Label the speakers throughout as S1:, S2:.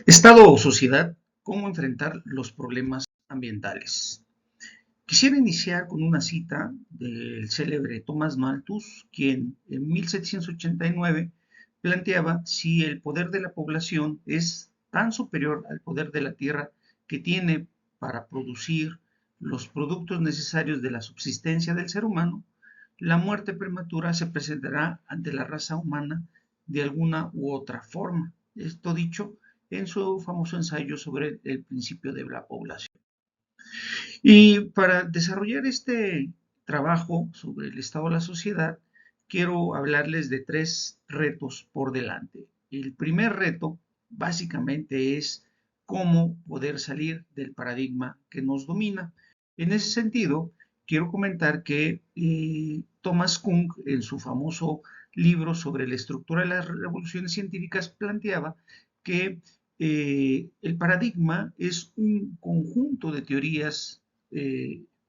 S1: Estado o sociedad, ¿cómo enfrentar los problemas ambientales? Quisiera iniciar con una cita del célebre Thomas Malthus, quien en 1789 planteaba si el poder de la población es tan superior al poder de la tierra que tiene para producir los productos necesarios de la subsistencia del ser humano, la muerte prematura se presentará ante la raza humana de alguna u otra forma. Esto dicho en su famoso ensayo sobre el principio de la población. Y para desarrollar este trabajo sobre el estado de la sociedad, quiero hablarles de tres retos por delante. El primer reto básicamente es cómo poder salir del paradigma que nos domina. En ese sentido, quiero comentar que Thomas Kuhn, en su famoso libro sobre la estructura de las revoluciones científicas, planteaba que el paradigma es un conjunto de teorías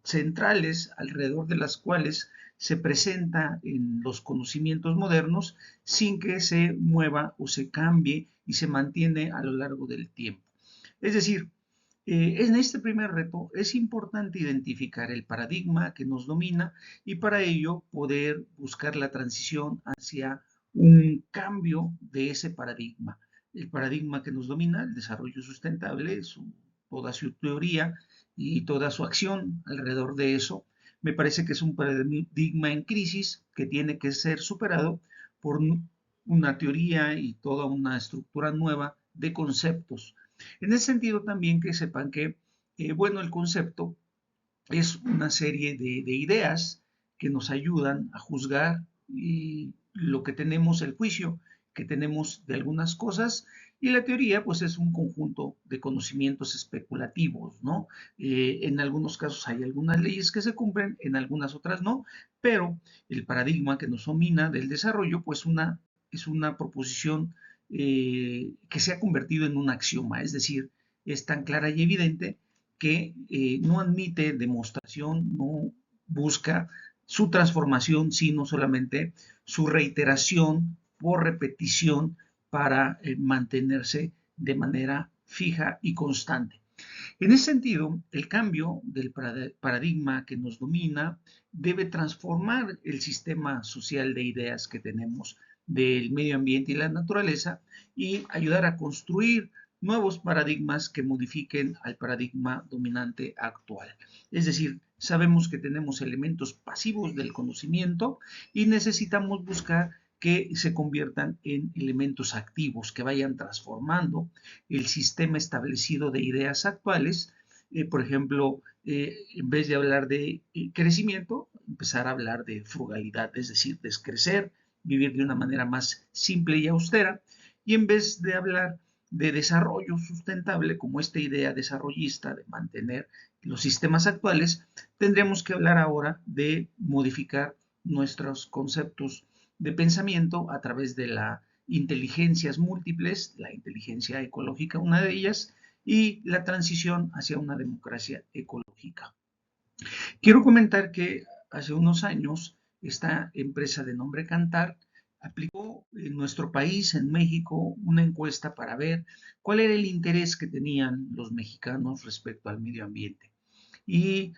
S1: centrales alrededor de las cuales se presenta en los conocimientos modernos sin que se mueva o se cambie y se mantiene a lo largo del tiempo. Es decir, en este primer reto es importante identificar el paradigma que nos domina y para ello poder buscar la transición hacia un cambio de ese paradigma. El paradigma que nos domina, el desarrollo sustentable, toda su teoría y toda su acción alrededor de eso, me parece que es un paradigma en crisis que tiene que ser superado por una teoría y toda una estructura nueva de conceptos. En ese sentido también que sepan que, bueno, el concepto es una serie de ideas que nos ayudan a juzgar lo que tenemos, el juicio que tenemos de algunas cosas, y la teoría pues es un conjunto de conocimientos especulativos, ¿no? En algunos casos hay algunas leyes que se cumplen, en algunas otras no, pero el paradigma que nos domina del desarrollo pues es una proposición que se ha convertido en un axioma, es decir, es tan clara y evidente que no admite demostración, no busca su transformación, sino solamente su reiteración por repetición para mantenerse de manera fija y constante. En ese sentido, el cambio del paradigma que nos domina debe transformar el sistema social de ideas que tenemos del medio ambiente y la naturaleza y ayudar a construir nuevos paradigmas que modifiquen al paradigma dominante actual. Es decir, sabemos que tenemos elementos pasivos del conocimiento y necesitamos buscar que se conviertan en elementos activos, que vayan transformando el sistema establecido de ideas actuales. Por ejemplo, en vez de hablar de crecimiento, empezar a hablar de frugalidad, es decir, descrecer, vivir de una manera más simple y austera, y en vez de hablar de desarrollo sustentable, como esta idea desarrollista de mantener los sistemas actuales, tendremos que hablar ahora de modificar nuestros conceptos de pensamiento a través de las inteligencias múltiples, la inteligencia ecológica, una de ellas, y la transición hacia una democracia ecológica. Quiero comentar que hace unos años esta empresa de nombre Cantar aplicó en nuestro país, en México, una encuesta para ver cuál era el interés que tenían los mexicanos respecto al medio ambiente. Y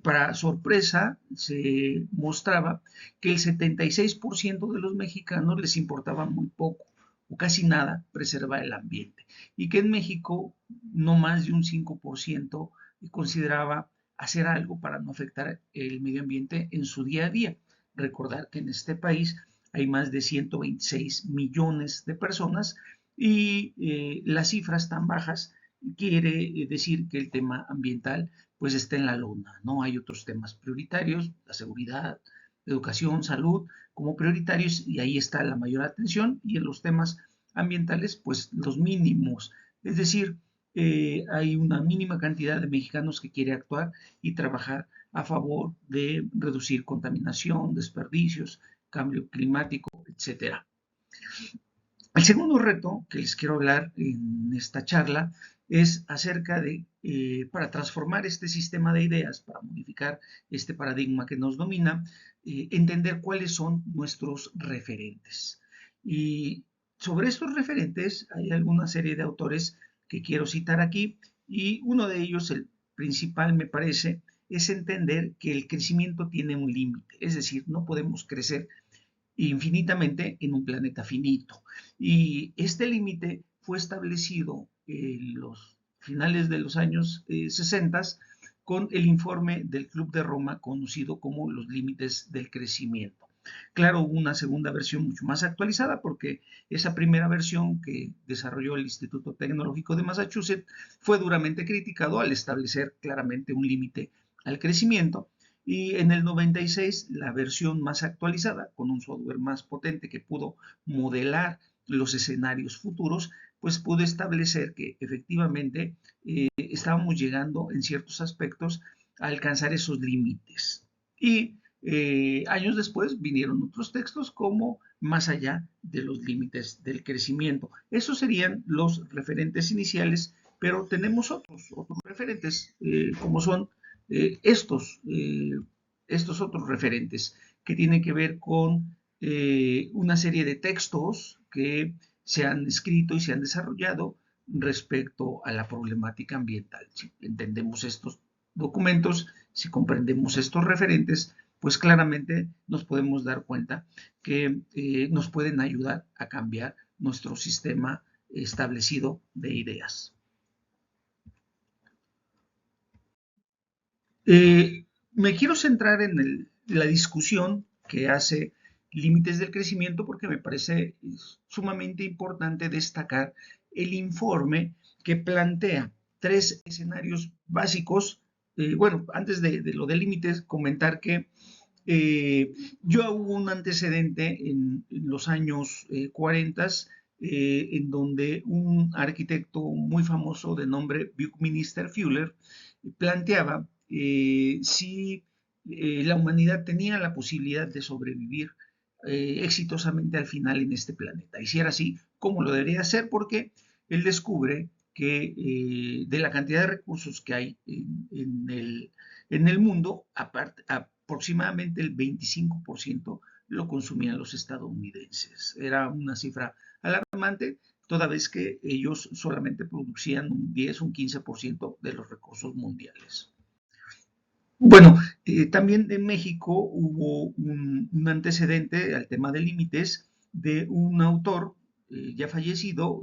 S1: para sorpresa se mostraba que el 76% de los mexicanos les importaba muy poco o casi nada preservar el ambiente y que en México no más de un 5% consideraba hacer algo para no afectar el medio ambiente en su día a día. Recordar que en este país hay más de 126 millones de personas y las cifras tan bajas quiere decir que el tema ambiental pues está en la lona, ¿no? Hay otros temas prioritarios, la seguridad, educación, salud, como prioritarios y ahí está la mayor atención y en los temas ambientales pues los mínimos, es decir, hay una mínima cantidad de mexicanos que quiere actuar y trabajar a favor de reducir contaminación, desperdicios, cambio climático, etcétera. El segundo reto que les quiero hablar en esta charla es acerca de, para transformar este sistema de ideas, para modificar este paradigma que nos domina, entender cuáles son nuestros referentes. Y Sobre estos referentes hay alguna serie de autores que quiero citar aquí y uno de ellos, el principal me parece, es entender que el crecimiento tiene un límite, es decir, no podemos crecer infinitamente en un planeta finito. Y este límite fue establecido en los finales de los años 60 con el informe del Club de Roma conocido como los límites del crecimiento. Claro, hubo una segunda versión mucho más actualizada porque esa primera versión que desarrolló el Instituto Tecnológico de Massachusetts fue duramente criticado al establecer claramente un límite al crecimiento y en el 96 la versión más actualizada con un software más potente que pudo modelar los escenarios futuros, pues pudo establecer que efectivamente estábamos llegando en ciertos aspectos a alcanzar esos límites. Y años después vinieron otros textos como más allá de los límites del crecimiento. Esos serían los referentes iniciales, pero tenemos otros referentes como son estos otros referentes que tienen que ver con una serie de textos que se han escrito y se han desarrollado respecto a la problemática ambiental. Si entendemos estos documentos, si comprendemos estos referentes, pues claramente nos podemos dar cuenta que nos pueden ayudar a cambiar nuestro sistema establecido de ideas. Me quiero centrar en la discusión que hace Límites del Crecimiento porque me parece sumamente importante destacar el informe que plantea tres escenarios básicos. Bueno, antes de lo de límites, comentar que ya hubo un antecedente en los años 40 en donde un arquitecto muy famoso de nombre Buckminster Fuller planteaba si la humanidad tenía la posibilidad de sobrevivir exitosamente al final en este planeta. Y si era así, ¿cómo lo debería hacer? Porque él descubre que de la cantidad de recursos que hay en el mundo, aproximadamente el 25% lo consumían los estadounidenses. Era una cifra alarmante, toda vez que ellos solamente producían un 10, un 15% de los recursos mundiales. Bueno, también en México hubo un antecedente al tema de límites de un autor ya fallecido,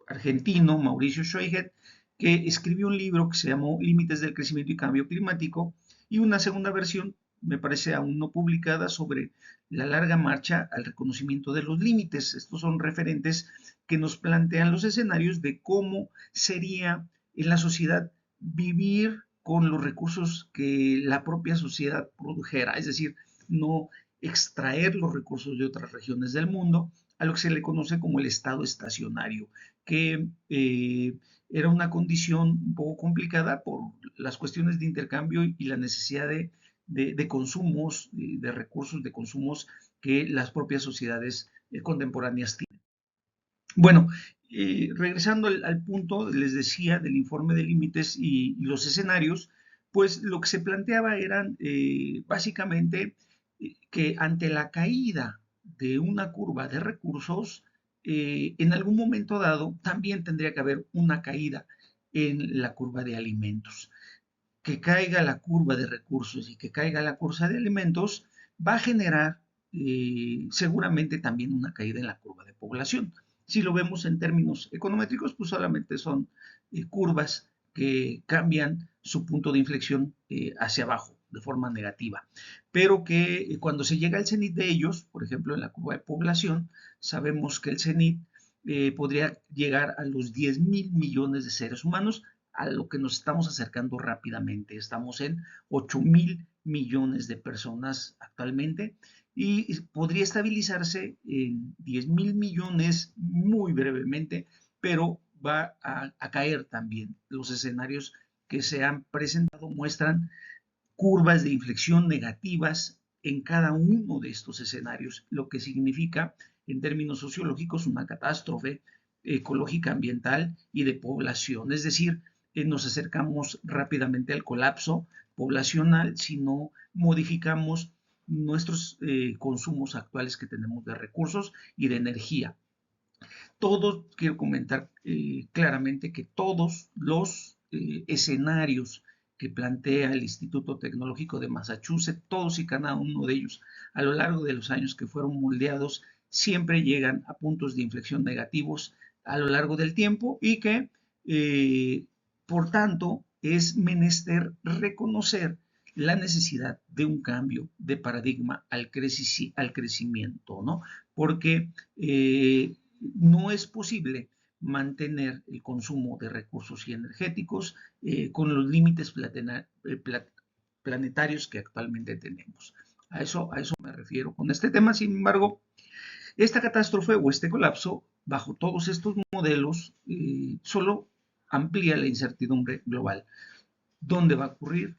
S1: argentino, Mauricio Schweiger, que escribió un libro que se llamó Límites del Crecimiento y Cambio Climático y una segunda versión, me parece aún no publicada, sobre la larga marcha al reconocimiento de los límites. Estos son referentes que nos plantean los escenarios de cómo sería en la sociedad vivir con los recursos que la propia sociedad produjera, es decir, no extraer los recursos de otras regiones del mundo, a lo que se le conoce como el estado estacionario, que era una condición un poco complicada por las cuestiones de intercambio y la necesidad de consumos, de recursos, de consumos que las propias sociedades contemporáneas tienen. Bueno, regresando al punto, les decía, del informe de límites y los escenarios, pues lo que se planteaba eran básicamente que ante la caída de una curva de recursos, en algún momento dado también tendría que haber una caída en la curva de alimentos. Que caiga la curva de recursos y que caiga la curva de alimentos va a generar seguramente también una caída en la curva de población. Si lo vemos en términos econométricos, pues solamente son curvas que cambian su punto de inflexión hacia abajo de forma negativa, pero que cuando se llega al cenit de ellos, por ejemplo en la curva de población, sabemos que el cenit podría llegar a los 10.000 millones de seres humanos, a lo que nos estamos acercando rápidamente. Estamos en 8.000 millones de personas actualmente y podría estabilizarse en 10.000 millones muy brevemente, pero va a caer también. Los escenarios que se han presentado muestran curvas de inflexión negativas en cada uno de estos escenarios, lo que significa en términos sociológicos una catástrofe ecológica, ambiental y de población. Es decir, nos acercamos rápidamente al colapso poblacional si no modificamos nuestros consumos actuales que tenemos de recursos y de energía. Todos, quiero comentar claramente que todos los escenarios que plantea el Instituto Tecnológico de Massachusetts, todos y cada uno de ellos, a lo largo de los años que fueron moldeados, siempre llegan a puntos de inflexión negativos a lo largo del tiempo y que, por tanto, es menester reconocer la necesidad de un cambio de paradigma al crecimiento, ¿no? Porque no es posible mantener el consumo de recursos y energéticos con los límites planetarios que actualmente tenemos. A eso me refiero con este tema. Sin embargo, esta catástrofe o este colapso, bajo todos estos modelos, solo amplía la incertidumbre global. ¿Dónde va a ocurrir?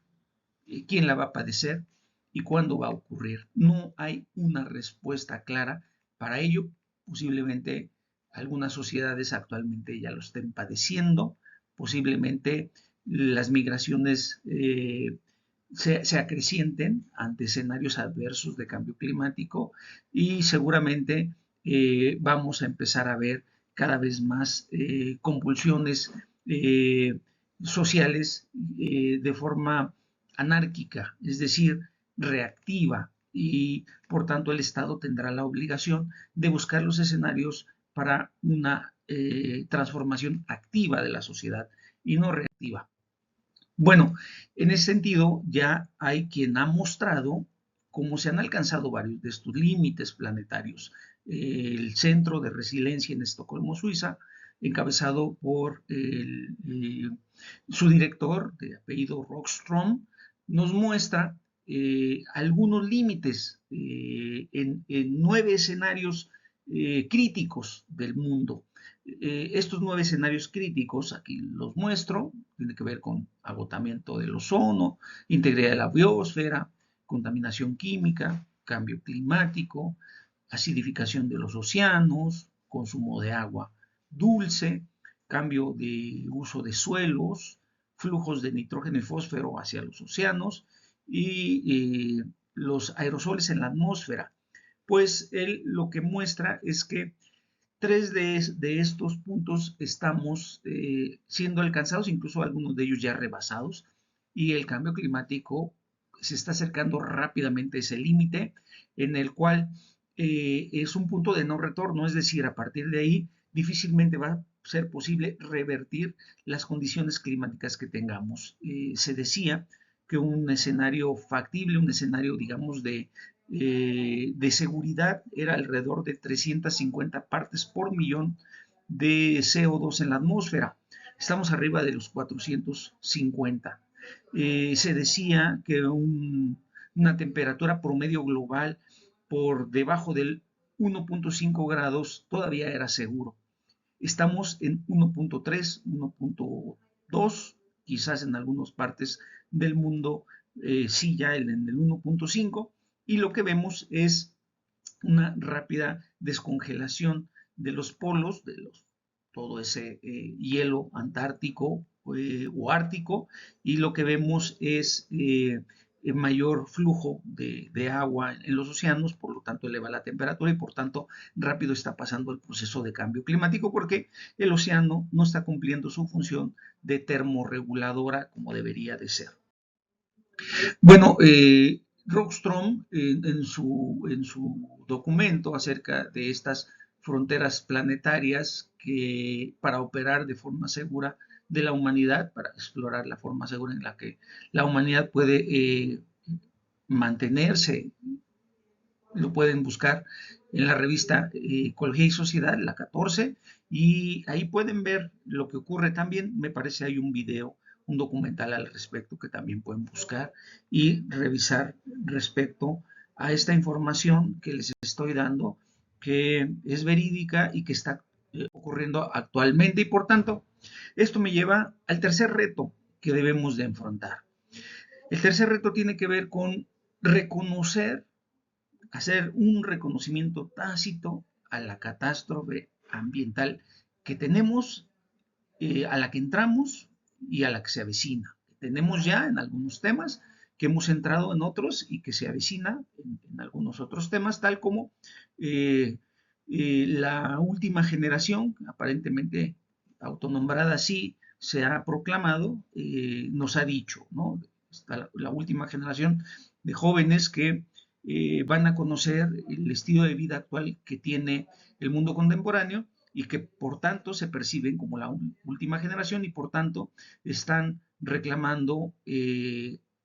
S1: ¿Quién la va a padecer? ¿Y cuándo va a ocurrir? No hay una respuesta clara para ello. Posiblemente algunas sociedades actualmente ya lo estén padeciendo, posiblemente las migraciones se acrecienten ante escenarios adversos de cambio climático y seguramente vamos a empezar a ver cada vez más convulsiones sociales de forma anárquica, es decir, reactiva, y por tanto el Estado tendrá la obligación de buscar los escenarios para una transformación activa de la sociedad y no reactiva. Bueno, en ese sentido ya hay quien ha mostrado cómo se han alcanzado varios de estos límites planetarios. El Centro de Resiliencia en Estocolmo, Suiza, encabezado por su director de apellido Rockström, nos muestra algunos límites en 9 escenarios críticos del mundo. Estos 9 escenarios críticos, aquí los muestro, tiene que ver con agotamiento del ozono, integridad de la biosfera, contaminación química, cambio climático, acidificación de los océanos, consumo de agua dulce, cambio de uso de suelos, flujos de nitrógeno y fósforo hacia los océanos y los aerosoles en la atmósfera. Pues él lo que muestra es que 3 de estos puntos estamos siendo alcanzados, incluso algunos de ellos ya rebasados, y el cambio climático se está acercando rápidamente a ese límite en el cual es un punto de no retorno, es decir, a partir de ahí difícilmente va a ser posible revertir las condiciones climáticas que tengamos. Se decía que un escenario factible, un escenario, digamos, de seguridad era alrededor de 350 partes por millón de CO2 en la atmósfera. Estamos arriba de los 450. Se decía que una temperatura promedio global por debajo del 1.5 grados todavía era seguro. Estamos en 1.3, 1.2, quizás en algunas partes del mundo sí ya en el 1.5, y lo que vemos es una rápida descongelación de los polos, todo ese hielo antártico o ártico, y lo que vemos es mayor flujo de agua en los océanos, por lo tanto eleva la temperatura y por tanto rápido está pasando el proceso de cambio climático porque el océano no está cumpliendo su función de termorreguladora como debería de ser. Bueno, Rockström en su documento acerca de estas fronteras planetarias que para operar de forma segura de la humanidad, para explorar la forma segura en la que la humanidad puede mantenerse, lo pueden buscar en la revista Ecología y Sociedad, la 14, y ahí pueden ver lo que ocurre también. Me parece hay un video, un documental al respecto que también pueden buscar y revisar respecto a esta información que les estoy dando, que es verídica y que está ocurriendo actualmente. Y por tanto, esto me lleva al tercer reto que debemos de enfrentar. El tercer reto tiene que ver con reconocer, hacer un reconocimiento tácito a la catástrofe ambiental que tenemos, a la que entramos y a la que se avecina. Tenemos ya en algunos temas que hemos entrado en otros y que se avecina en algunos otros temas, tal como la última generación, aparentemente autonombrada así, se ha proclamado, nos ha dicho, ¿no? Está la última generación de jóvenes que van a conocer el estilo de vida actual que tiene el mundo contemporáneo y que por tanto se perciben como la última generación y por tanto están reclamando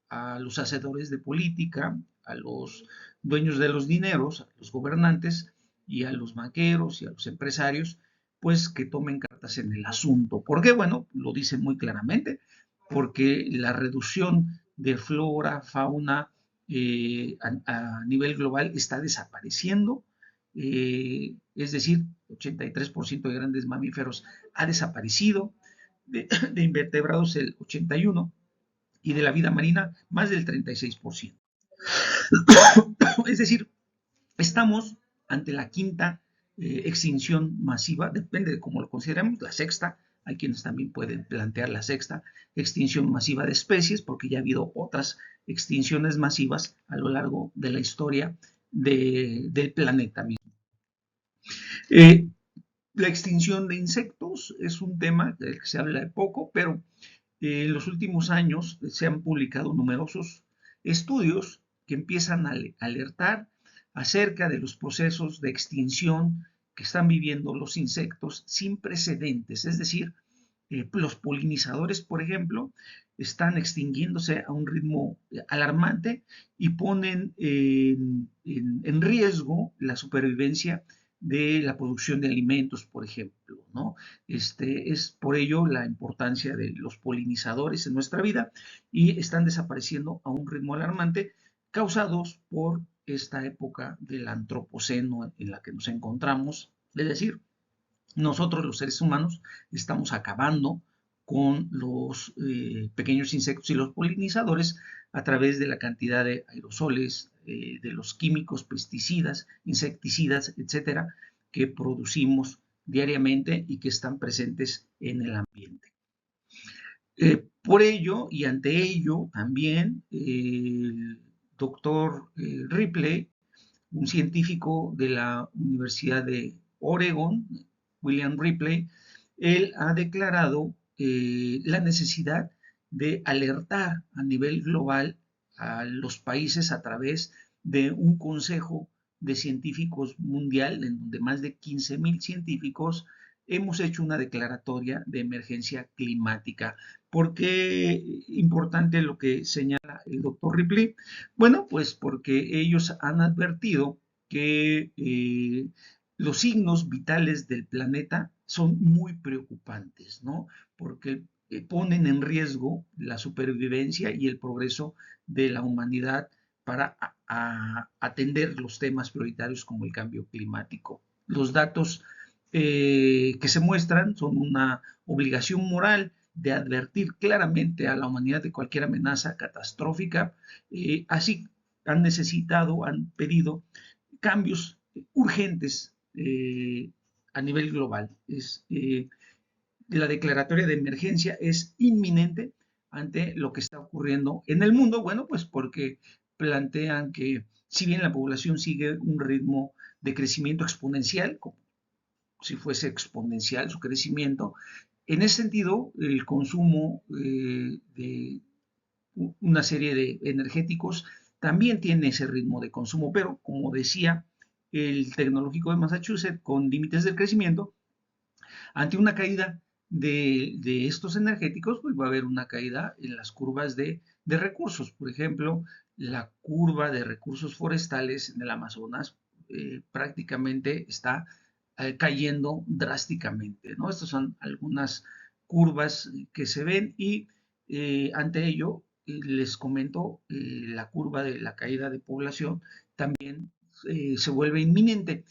S1: a los hacedores de política, a los dueños de los dineros, a los gobernantes y a los banqueros y a los empresarios, pues que tomen cartas en el asunto. ¿Por qué? Bueno, lo dicen muy claramente, porque la reducción de flora, fauna a nivel global está desapareciendo, es decir, 83% de grandes mamíferos ha desaparecido, de invertebrados el 81% y de la vida marina más del 36%. Es decir, estamos ante la quinta extinción masiva, depende de cómo lo consideremos, la sexta, hay quienes también pueden plantear la sexta extinción masiva de especies, porque ya ha habido otras extinciones masivas a lo largo de la historia del planeta mismo. La extinción de insectos es un tema del que se habla poco, pero en los últimos años se han publicado numerosos estudios que empiezan a alertar acerca de los procesos de extinción que están viviendo los insectos sin precedentes, es decir, los polinizadores, por ejemplo, están extinguiéndose a un ritmo alarmante y ponen en riesgo la supervivencia de la producción de alimentos, por ejemplo, ¿no? Es por ello la importancia de los polinizadores en nuestra vida y están desapareciendo a un ritmo alarmante causados por esta época del antropoceno en la que nos encontramos, es decir, nosotros los seres humanos estamos acabando con los pequeños insectos y los polinizadores a través de la cantidad de aerosoles, de los químicos, pesticidas, insecticidas, etcétera, que producimos diariamente y que están presentes en el ambiente. Por ello y ante ello también el doctor Ripley, un científico de la Universidad de Oregon, William Ripley, él ha declarado la necesidad de alertar a nivel global a los países a través de un consejo de científicos mundial, en donde más de 15,000 científicos hemos hecho una declaratoria de emergencia climática. ¿Por qué importante lo que señala el doctor Ripley? Bueno, pues porque ellos han advertido que los signos vitales del planeta son muy preocupantes, ¿no? Porque ponen en riesgo la supervivencia y el progreso de la humanidad para atender los temas prioritarios como el cambio climático. Los datos que se muestran son una obligación moral de advertir claramente a la humanidad de cualquier amenaza catastrófica, así han necesitado, han pedido cambios urgentes a nivel global. La declaratoria de emergencia es inminente ante lo que está ocurriendo en el mundo. Bueno, pues porque plantean que si bien la población sigue un ritmo de crecimiento exponencial, como si fuese exponencial su crecimiento, en ese sentido el consumo de una serie de energéticos también tiene ese ritmo de consumo, pero como decía el Tecnológico de Massachusetts, con límites del crecimiento, ante una caída de estos energéticos, pues va a haber una caída en las curvas de recursos. Por ejemplo, la curva de recursos forestales en el Amazonas prácticamente está cayendo drásticamente, ¿no? Estas son algunas curvas que se ven y ante ello les comento, la curva de la caída de población también se vuelve inminente.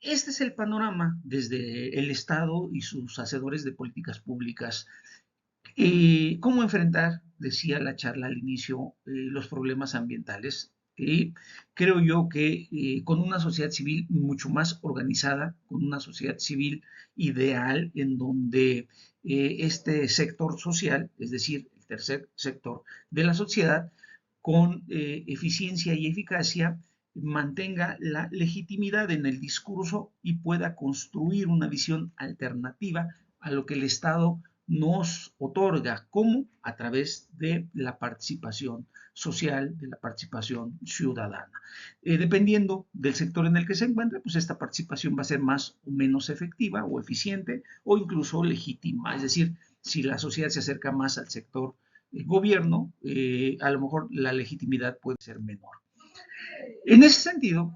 S1: Este es el panorama desde el Estado y sus hacedores de políticas públicas. ¿Cómo enfrentar, decía la charla al inicio, los problemas ambientales? Creo yo que con una sociedad civil mucho más organizada, con una sociedad civil ideal en donde este sector social, es decir, el tercer sector de la sociedad, con eficiencia y eficacia mantenga la legitimidad en el discurso y pueda construir una visión alternativa a lo que el Estado nos otorga, como a través de la participación social, de la participación ciudadana. Dependiendo del sector en el que se encuentre, pues esta participación va a ser más o menos efectiva o eficiente o incluso legítima. Es decir, si la sociedad se acerca más al sector gobierno, a lo mejor la legitimidad puede ser menor. En ese sentido,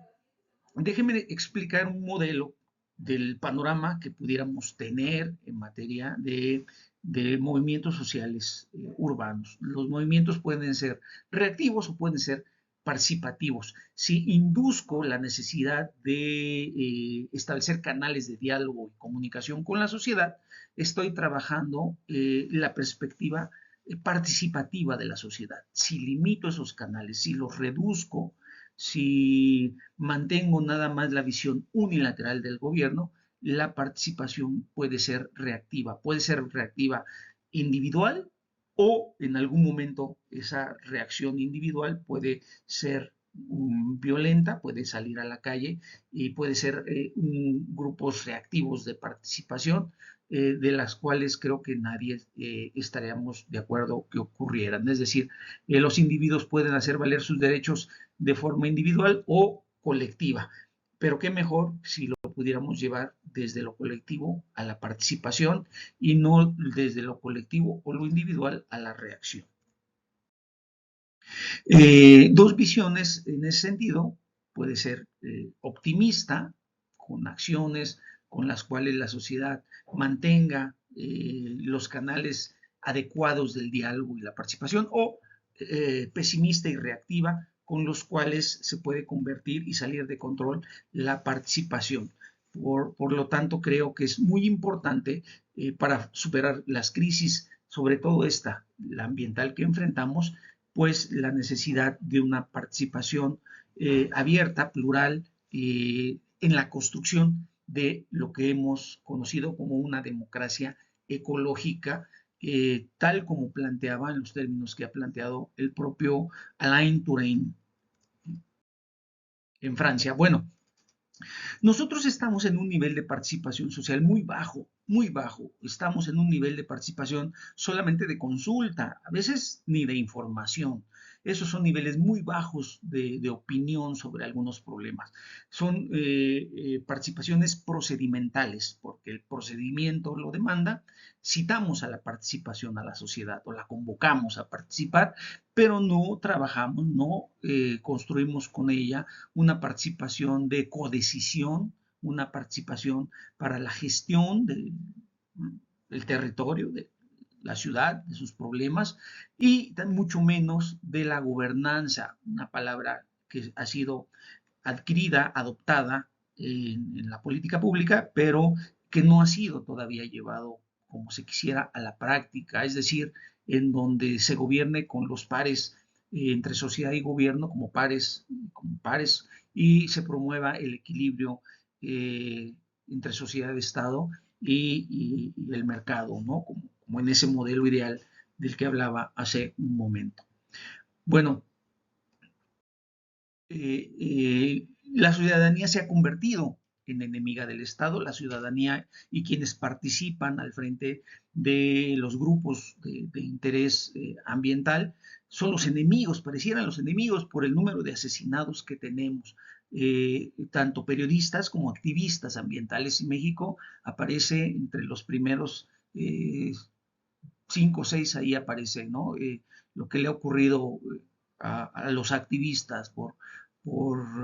S1: déjeme explicar un modelo del panorama que pudiéramos tener en materia de movimientos sociales urbanos. Los movimientos pueden ser reactivos o pueden ser participativos. Si induzco la necesidad de establecer canales de diálogo y comunicación con la sociedad, estoy trabajando la perspectiva participativa de la sociedad. Si limito esos canales, si los reduzco, si mantengo nada más la visión unilateral del gobierno, la participación puede ser reactiva individual o en algún momento esa reacción individual puede ser violenta, puede salir a la calle y puede ser grupos reactivos de participación de las cuales creo que nadie estaríamos de acuerdo que ocurrieran. Es decir, los individuos pueden hacer valer sus derechos de forma individual o colectiva. Pero qué mejor si lo pudiéramos llevar desde lo colectivo a la participación y no desde lo colectivo o lo individual a la reacción. Dos visiones en ese sentido, puede ser optimista, con acciones con las cuales la sociedad mantenga los canales adecuados del diálogo y la participación, o pesimista y reactiva, con los cuales se puede convertir y salir de control la participación. Por lo tanto, creo que es muy importante para superar las crisis, sobre todo esta, la ambiental que enfrentamos, pues la necesidad de una participación abierta, plural, en la construcción de lo que hemos conocido como una democracia ecológica, tal como planteaba en los términos que ha planteado el propio Alain Touraine en Francia. Bueno, nosotros estamos en un nivel de participación social muy bajo, muy bajo. Estamos en un nivel de participación solamente de consulta, a veces ni de información. Esos son niveles muy bajos de opinión sobre algunos problemas. Son participaciones procedimentales, porque el procedimiento lo demanda. Citamos a la participación a la sociedad o la convocamos a participar, pero no trabajamos, no construimos con ella una participación de codecisión, una participación para la gestión del territorio, de la ciudad, de sus problemas, y mucho menos de la gobernanza, una palabra que ha sido adquirida, adoptada en la política pública, pero que no ha sido todavía llevado como se quisiera a la práctica, es decir, en donde se gobierne con los pares entre sociedad y gobierno como pares y se promueva el equilibrio entre sociedad y Estado y el mercado, ¿no? Como en ese modelo ideal del que hablaba hace un momento. Bueno, la ciudadanía se ha convertido en enemiga del Estado, la ciudadanía y quienes participan al frente de los grupos de interés ambiental son los enemigos, parecieran los enemigos por el número de asesinados que tenemos. Tanto periodistas como activistas ambientales, y México aparece entre los primeros 5 o 6, ahí aparece, ¿no? Lo que le ha ocurrido a los activistas por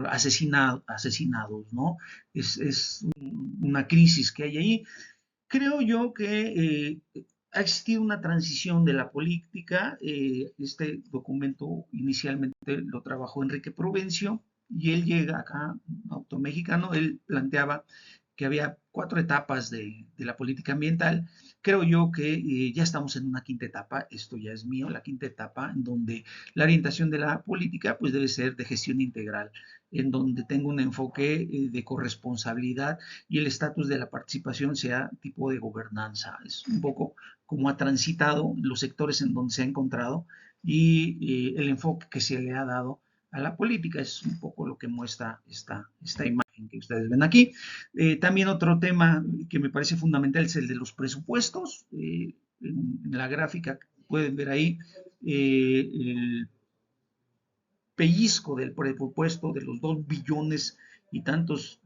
S1: asesinados, ¿no? Es una crisis que hay ahí. Creo yo que ha existido una transición de la política. Este documento inicialmente lo trabajó Enrique Provencio y él llega acá, un autor mexicano, él planteaba que había 4 etapas de la política ambiental. Creo yo que ya estamos en una quinta etapa, esto ya es mío, la quinta etapa, en donde la orientación de la política pues debe ser de gestión integral, en donde tenga un enfoque de corresponsabilidad y el estatus de la participación sea tipo de gobernanza. Es un poco como ha transitado los sectores en donde se ha encontrado y el enfoque que se le ha dado a la política. Es un poco lo que muestra esta imagen que ustedes ven aquí. También otro tema que me parece fundamental es el de los presupuestos. En la gráfica pueden ver ahí el pellizco del presupuesto de los 2 billones y tantos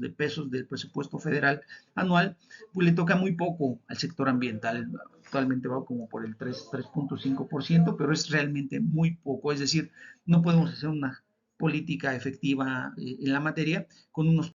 S1: de pesos del presupuesto federal anual, pues le toca muy poco al sector ambiental. Actualmente va como por el 3.5%, pero es realmente muy poco. Es decir, no podemos hacer una política efectiva en la materia con unos